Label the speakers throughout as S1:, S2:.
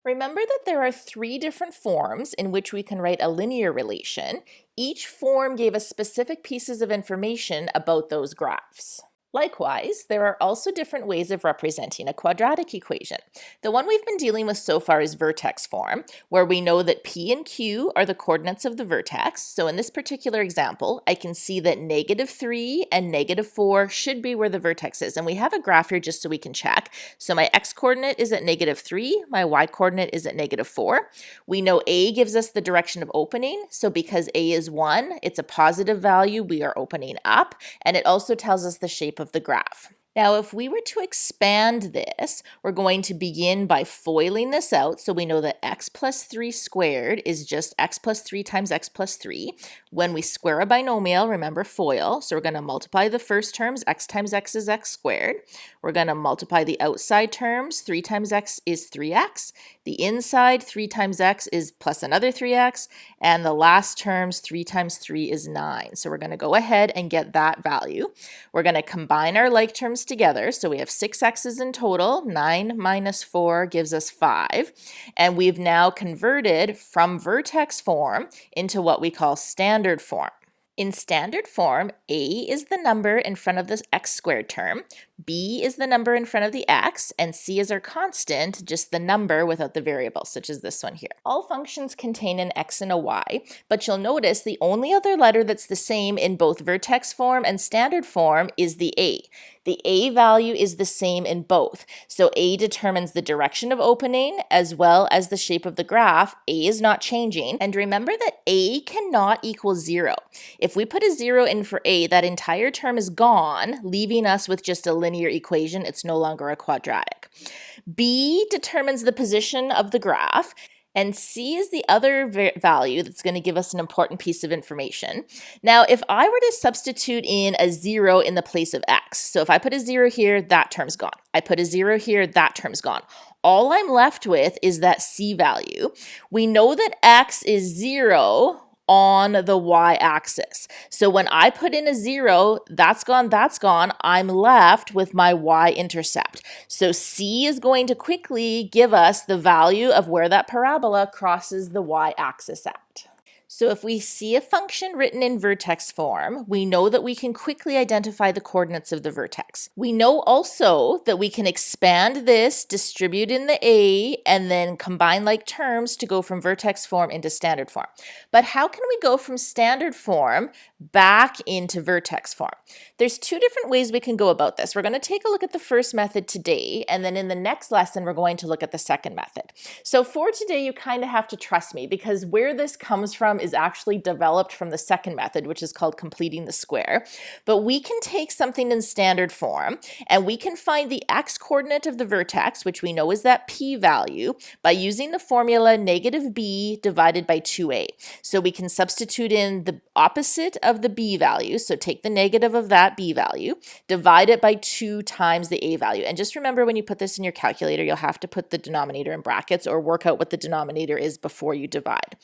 S1: Remember that there are three different forms in which we can write a linear relation. Each form gave us specific pieces of information about those graphs. Likewise, there are also different ways of representing a quadratic equation. The one we've been dealing with so far is vertex form, where we know that P and Q are the coordinates of the vertex. So in this particular example, I can see that -3 and -4 should be where the vertex is. And we have a graph here just so we can check. So my x-coordinate is at -3, my y-coordinate is at -4. We know A gives us the direction of opening. So because A is 1, it's a positive value, we are opening up. And it also tells us the shape of the graph. Now, if we were to expand this, we're going to begin by foiling this out. So we know that x plus 3 squared is just x plus 3 times x plus 3. When we square a binomial, remember FOIL. So we're going to multiply the first terms. X times x is x squared. We're going to multiply the outside terms. 3 times x is 3x. The inside, 3 times x is plus another 3x. And the last terms, 3 times 3 is 9. So we're going to go ahead and get that value. We're going to combine our like terms together. So we have 6 x's in total. 9 minus 4 gives us 5. And we've now converted from vertex form into what we call standard form. In standard form, A is the number in front of this x squared term, B is the number in front of the x, and C is our constant, just the number without the variable, such as this one here. All functions contain an x and a y, but you'll notice the only other letter that's the same in both vertex form and standard form is the A. The A value is the same in both. So A determines the direction of opening as well as the shape of the graph. A is not changing. And remember that A cannot equal 0. If we put a 0 in for A, that entire term is gone, leaving us with just a linear equation. It's no longer a quadratic. B determines the position of the graph. And C is the other value that's going to give us an important piece of information. Now, if I were to substitute in a 0 in the place of x, so if I put a 0 here, that term's gone. I put a 0 here, that term's gone. All I'm left with is that C value. We know that x is 0 on the y-axis. So when I put in a 0, that's gone, I'm left with my y-intercept. So C is going to quickly give us the value of where that parabola crosses the y-axis at. So if we see a function written in vertex form, we know that we can quickly identify the coordinates of the vertex. We know also that we can expand this, distribute in the A, and then combine like terms to go from vertex form into standard form. But how can we go from standard form back into vertex form? There's two different ways we can go about this. We're going to take a look at the first method today, and then in the next lesson, we're going to look at the second method. So for today, you kind of have to trust me because where this comes from is actually developed from the second method, which is called completing the square. But we can take something in standard form and we can find the x-coordinate of the vertex, which we know is that p value, by using the formula -b divided by 2a. So we can substitute in the opposite of the b value, so take the negative of that b value, divide it by 2 times the a value. And just remember when you put this in your calculator, you'll have to put the denominator in brackets or work out what the denominator is before you divide.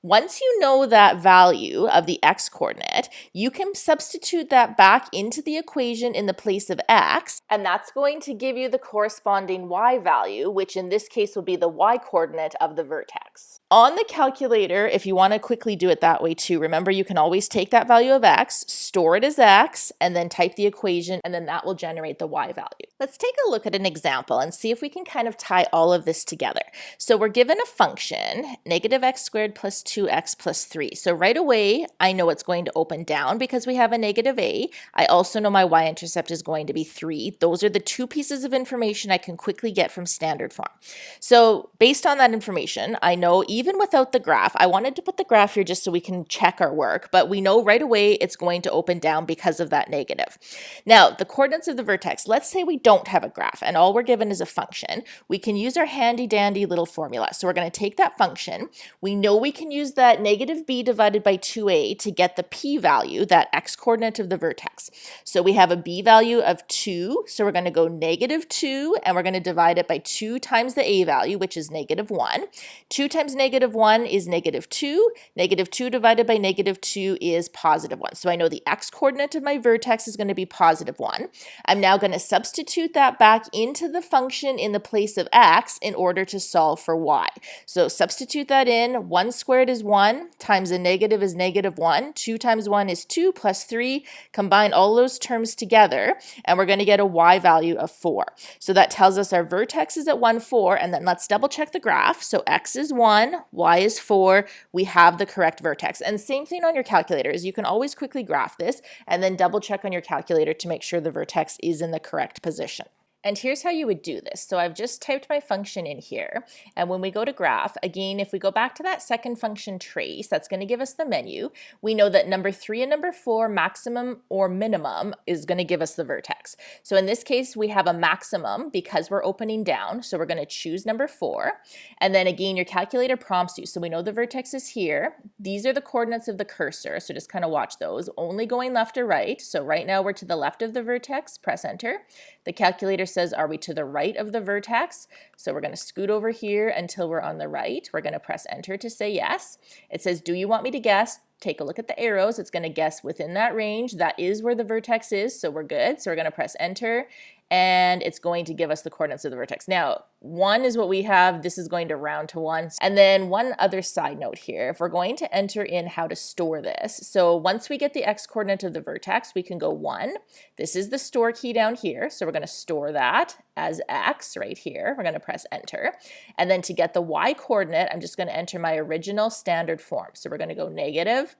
S1: Once you know that value of the x-coordinate, you can substitute that back into the equation in the place of x, and that's going to give you the corresponding y value, which in this case will be the y-coordinate of the vertex. On the calculator, if you want to quickly do it that way too, remember you can always take that value of x, store it as x, and then type the equation, and then that will generate the y value. Let's take a look at an example and see if we can kind of tie all of this together. So we're given a function, -x squared plus 2x plus 3. So right away, I know it's going to open down because we have a -a. I also know my y-intercept is going to be 3. Those are the two pieces of information I can quickly get from standard form. So based on that information, I know even without the graph, I wanted to put the graph here just so we can check our work, but we know right away it's going to open down because of that negative. Now, the coordinates of the vertex, let's say we don't have a graph and all we're given is a function. We can use our handy dandy little formula. So we're going to take that function. We know we can use that negative b divided by 2a to get the p-value, that x-coordinate of the vertex. So we have a b value of 2, so we're going to go negative 2, and we're going to divide it by 2 times the a value, which is negative 1. 2 times negative 1 is negative 2. Negative 2 divided by negative 2 is positive 1. So I know the x-coordinate of my vertex is going to be positive 1. I'm now going to substitute that back into the function in the place of x in order to solve for y. So substitute that in. 1 squared is 1 times a negative is negative 1. 2 times 1 is 2 plus 3. Combine all those terms together, and we're going to get a y value of 4. So that tells us our vertex is at 1, 4, and then let's double check the graph. So x is 1, y is 4. We have the correct vertex. And same thing on your calculators. You can always quickly graph this and then double check on your calculator to make sure the vertex is in the correct position. And here's how you would do this. So I've just typed my function in here. And when we go to graph, again, if we go back to that second function trace, that's going to give us the menu. We know that number 3 and number 4, maximum or minimum, is going to give us the vertex. So in this case, we have a maximum because we're opening down. So we're going to choose number 4. And then again, your calculator prompts you. So we know the vertex is here. These are the coordinates of the cursor. So just kind of watch those, only going left or right. So right now we're to the left of the vertex, press enter. The calculator says, are we to the right of the vertex? So we're going to scoot over here until we're on the right. We're going to press enter to say yes. It says, do you want me to guess? Take a look at the arrows. It's going to guess within that range. That is where the vertex is, so we're good. So we're going to press enter, and it's going to give us the coordinates of the vertex. Now, 1 is what we have. This is going to round to 1. And then one other side note here, if we're going to enter in how to store this. So once we get the x-coordinate of the vertex, we can go 1. This is the store key down here. So we're going to store that as x right here. We're going to press enter. And then to get the y-coordinate, I'm just going to enter my original standard form. So we're going to go negative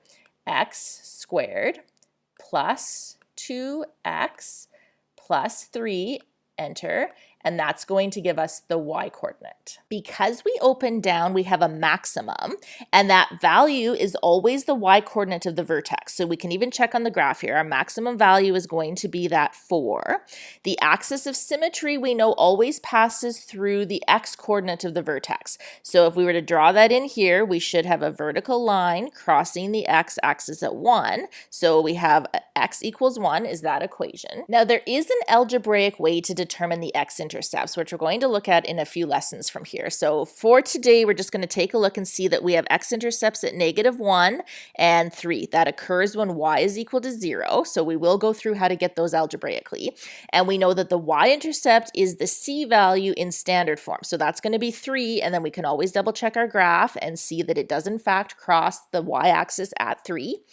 S1: x squared plus 2x plus 3, enter, and that's going to give us the y-coordinate. Because we open down, we have a maximum, and that value is always the y-coordinate of the vertex. So we can even check on the graph here. Our maximum value is going to be that 4. The axis of symmetry, we know, always passes through the x-coordinate of the vertex. So if we were to draw that in here, we should have a vertical line crossing the x-axis at 1. So we have x equals 1 is that equation. Now there is an algebraic way to determine the x-intercepts, which we're going to look at in a few lessons from here. So for today, we're just going to take a look and see that we have x-intercepts at -1 and 3. That occurs when y is equal to 0. So we will go through how to get those algebraically. And we know that the y-intercept is the c value in standard form. So that's going to be 3, and then we can always double check our graph and see that it does in fact cross the y-axis at 3.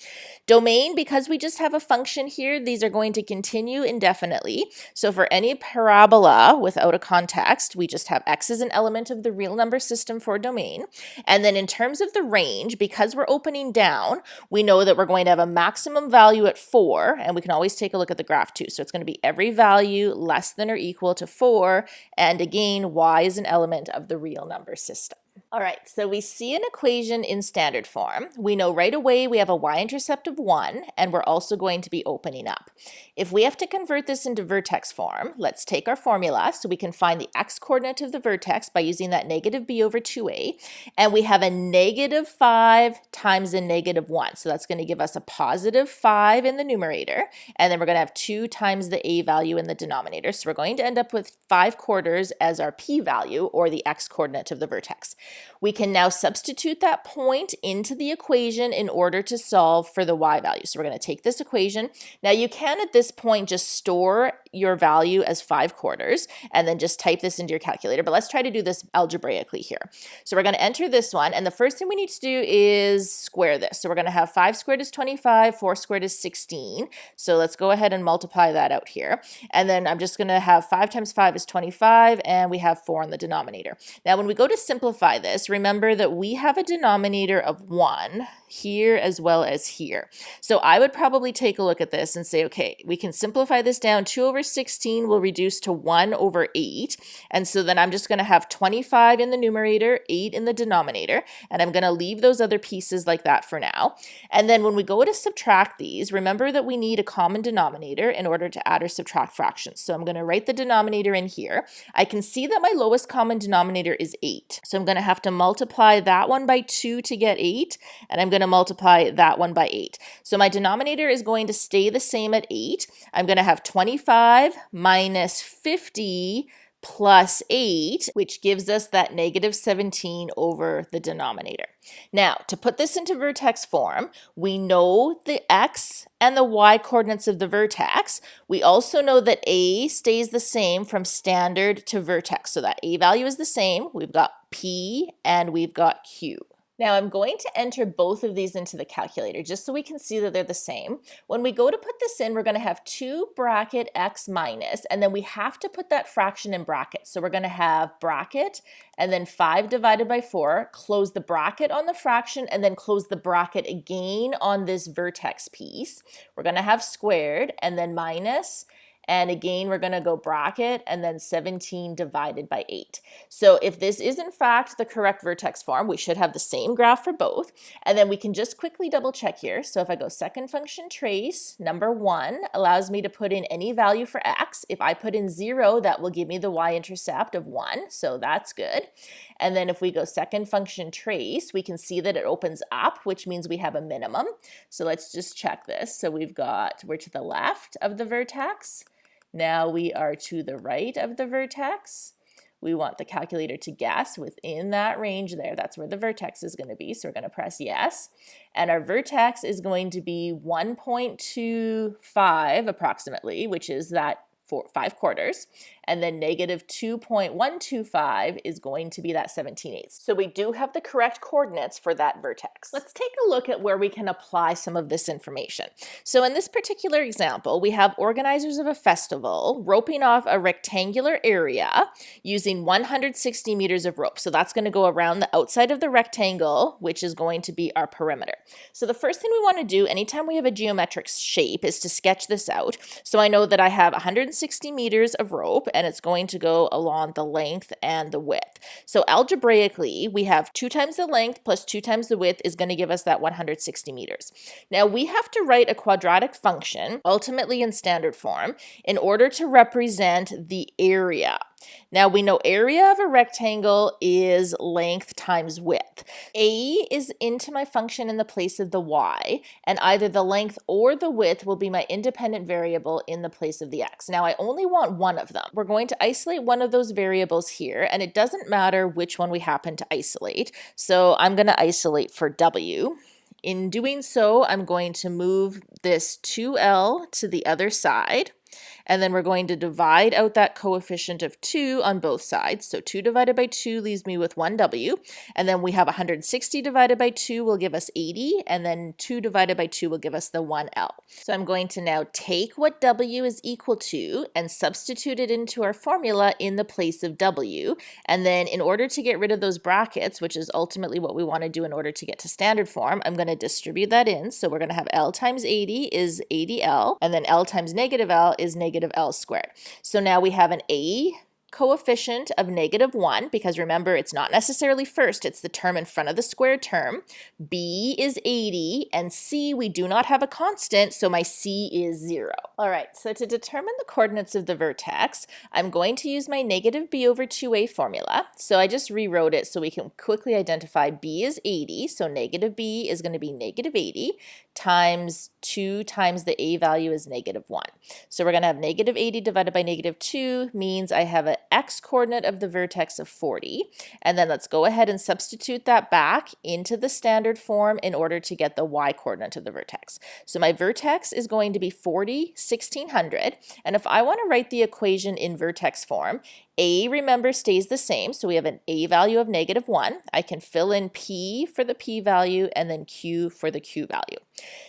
S1: Domain, because we just have a function here, these are going to continue indefinitely. So for any parabola without a context, we just have x as an element of the real number system for domain. And then in terms of the range, because we're opening down, we know that we're going to have a maximum value at 4, and we can always take a look at the graph too. So it's going to be every value less than or equal to 4, and again, y is an element of the real number system. All right, so we see an equation in standard form. We know right away we have a y-intercept of 1, and we're also going to be opening up. If we have to convert this into vertex form, let's take our formula so we can find the x-coordinate of the vertex by using that negative b over 2a, and we have a -5 times a -1. So that's going to give us a +5 in the numerator, and then we're going to have 2 times the a value in the denominator. So we're going to end up with 5/4 as our p-value, or the x-coordinate of the vertex. We can now substitute that point into the equation in order to solve for the y value. So we're going to take this equation. Now you can at this point just store your value as 5/4 and then just type this into your calculator. But let's try to do this algebraically here. So we're going to enter this one, and the first thing we need to do is square this. So we're going to have 5 squared is 25, 4 squared is 16. So let's go ahead and multiply that out here. And then I'm just going to have 5 times 5 is 25, and we have 4 in the denominator. Now when we go to simplify this, remember that we have a denominator of 1 here as well as here. So I would probably take a look at this and say, okay, we can simplify this down. 2 over over 16 will reduce to 1 over 8. And so then I'm just going to have 25 in the numerator, 8 in the denominator, and I'm going to leave those other pieces like that for now. And then when we go to subtract these, remember that we need a common denominator in order to add or subtract fractions. So I'm going to write the denominator in here. I can see that my lowest common denominator is 8. So I'm going to have to multiply that one by 2 to get 8, and I'm going to multiply that one by 8. So my denominator is going to stay the same at 8. I'm going to have 25 minus 50 plus 8, which gives us that negative 17 over the denominator. Now, to put this into vertex form, we know the x and the y coordinates of the vertex. We also know that a stays the same from standard to vertex, so that a value is the same. We've got p and we've got q. Now I'm going to enter both of these into the calculator just so we can see that they're the same. When we go to put this in, we're going to have 2 bracket x minus, and then we have to put that fraction in brackets. So we're going to have bracket and then 5 divided by 4, close the bracket on the fraction, and then close the bracket again on this vertex piece. We're going to have squared and then minus. And again, we're going to go bracket and then 17 divided by 8. So if this is in fact the correct vertex form, we should have the same graph for both. And then we can just quickly double check here. So if I go second function trace, number 1 allows me to put in any value for x. If I put in 0, that will give me the y-intercept of 1. So that's good. And then if we go second function trace, we can see that it opens up, which means we have a minimum. So let's just check this. So we're to the left of the vertex. Now we are to the right of the vertex. We want the calculator to guess within that range there. That's where the vertex is going to be. So we're going to press yes. And our vertex is going to be 1.25 approximately, which is that 5 quarters. And then negative 2.125 is going to be that 17/8. So we do have the correct coordinates for that vertex. Let's take a look at where we can apply some of this information. So in this particular example, we have organizers of a festival roping off a rectangular area using 160 meters of rope. So that's going to go around the outside of the rectangle, which is going to be our perimeter. So the first thing we want to do anytime we have a geometric shape is to sketch this out. So I know that I have 160 meters of rope, and it's going to go along the length and the width. So algebraically, we have 2 times the length plus 2 times the width is going to give us that 160 meters. Now we have to write a quadratic function, ultimately in standard form, in order to represent the area. Now we know area of a rectangle is length times width. A is into my function in the place of the y, and either the length or the width will be my independent variable in the place of the x. Now I only want one of them. We're going to isolate one of those variables here, and it doesn't matter which one we happen to isolate. So I'm going to isolate for w. In doing so, I'm going to move this 2L to the other side. And then we're going to divide out that coefficient of 2 on both sides. So 2 divided by 2 leaves me with 1w. And then we have 160 divided by 2 will give us 80. And then 2 divided by 2 will give us the 1L. So I'm going to now take what w is equal to and substitute it into our formula in the place of w. And then in order to get rid of those brackets, which is ultimately what we want to do in order to get to standard form, I'm going to distribute that in. So we're going to have L times 80 is 80L. And then L times negative L is negative L squared. So now we have an A coefficient of -1, because remember, it's not necessarily first, it's the term in front of the square term. B is 80, and C, we do not have a constant, so my C is 0. All right, so to determine the coordinates of the vertex, I'm going to use my (b over 2a) formula. So I just rewrote it so we can quickly identify B is 80, so (b) is going to be (-80) times 2 times the a value is (-1). So we're going to have (-80) divided by (-2) means I have an x coordinate of the vertex of 40. And then let's go ahead and substitute that back into the standard form in order to get the y coordinate of the vertex. So my vertex is going to be 40, 1600. And if I want to write the equation in vertex form, A, remember, stays the same, so we have an A value of (-1). I can fill in P for the P value and then Q for the Q value.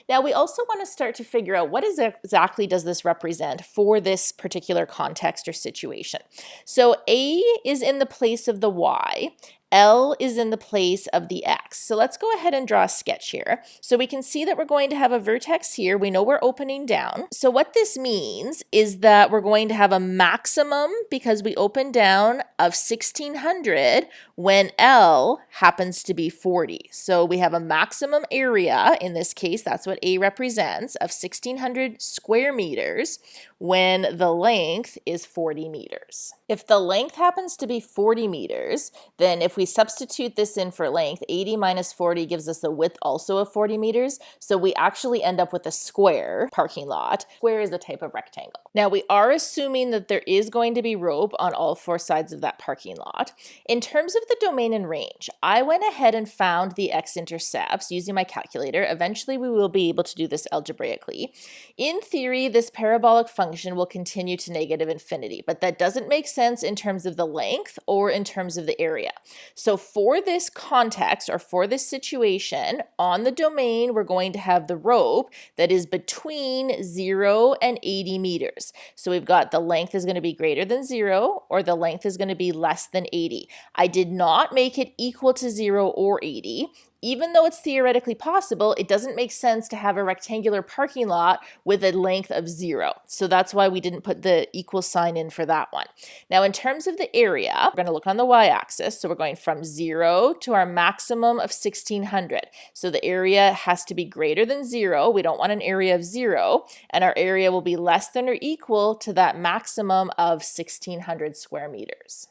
S1: Now we also want to start to figure out what exactly does this represent for this particular context or situation. So A is in the place of the Y, L is in the place of the X. So let's go ahead and draw a sketch here. So we can see that we're going to have a vertex here. We know we're opening down. So what this means is that we're going to have a maximum, because we open down, of 1600 when L happens to be 40. So we have a maximum area, in this case, that's what A represents, of 1600 square meters when the length is 40 meters. If the length happens to be 40 meters, then if we substitute this in for length, 80 minus 40 gives us a width also of 40 meters. So we actually end up with a square parking lot. Square is a type of rectangle. Now we are assuming that there is going to be rope on all four sides of that parking lot. In terms of the domain and range, I went ahead and found the x-intercepts using my calculator. Eventually we will be able to do this algebraically. In theory, this parabolic function will continue to negative infinity, but that doesn't make sense in terms of the length or in terms of the area. So for this context, or for this situation, on the domain, we're going to have the rope that is between 0 and 80 meters. So we've got the length is going to be greater than 0, or the length is going to be less than 80. I did not make it equal to 0 or 80. Even though it's theoretically possible, it doesn't make sense to have a rectangular parking lot with a length of 0. So that's why we didn't put the equal sign in for that one. Now, in terms of the area, we're going to look on the y-axis. So we're going from 0 to our maximum of 1600. So the area has to be greater than 0. We don't want an area of 0. And our area will be less than or equal to that maximum of 1600 square meters.